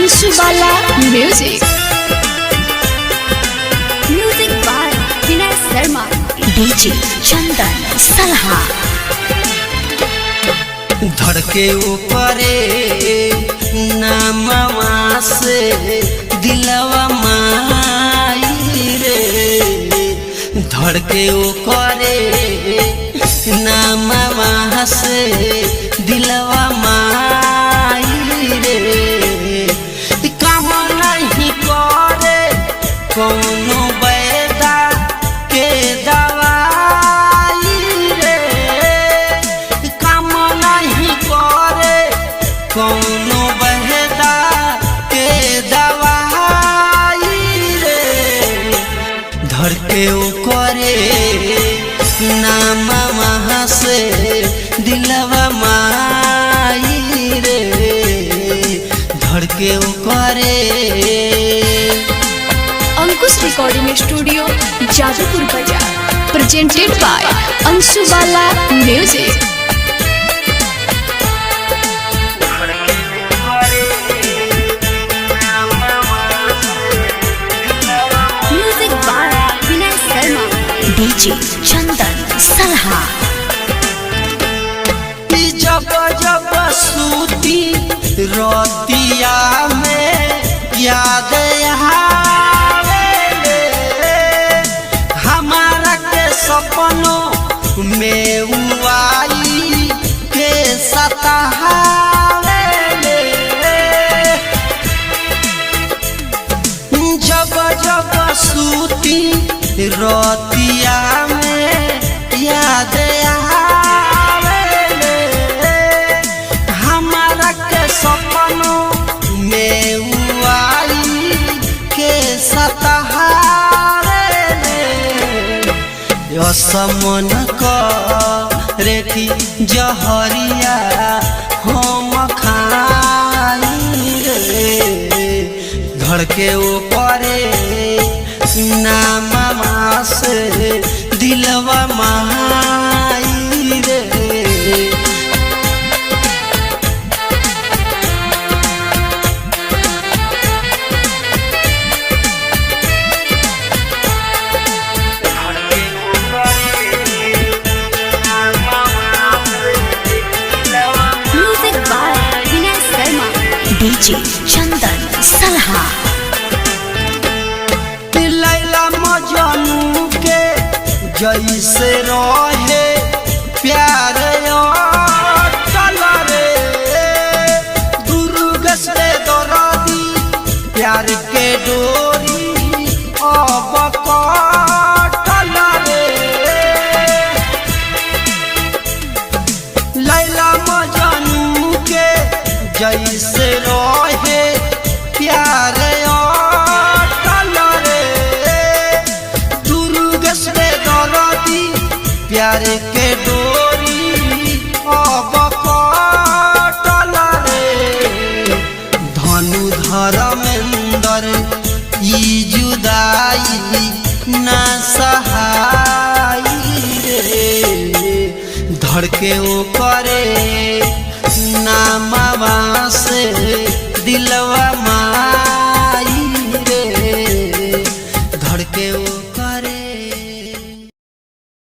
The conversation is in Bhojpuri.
Anshubala music by Vinay Sharma DJ Chandan Salaha. धड़के ऊपरे नामवा से दिलवा माई रे, धड़के ऊपरे नामवा से दिलवा माई रे। काम नहीं करे कौनो बैदा के दवाई रे, काम नहीं करे कौनो बैदा के दवाई रे। धड़के करे नामवा से दिलवा माई रे, धड़के करे। अंकुश रिकॉर्डिंग स्टूडियो जादूपुर बाजार presented by Anshubala music by Vinay Sharma DJ Chandan Salaha. जब जब सूती रोतिया में याद आवे, हमारा के सपनों में आई के सतावे। जब जब सूती रोतिया में याद सपनों में आई के सतारे। समन करे की जहरिया हम खाई रे, धड़के ऊपरे नामवा से दिलवा माई रे। डीजे चंदन सलहा। लैला मजनू के जैसे रहे प्यार चल रे, दुर्गस से दरदी प्यार के डोरी अब कटल रे। लैला मजनू के जैसे रहे प्यार चल रे, दुर्गस में दरदी प्यार के डोरी अब कटल रे। धनु धर्मेंद्र ई जुदाई ना सहाई रे, धड़के करे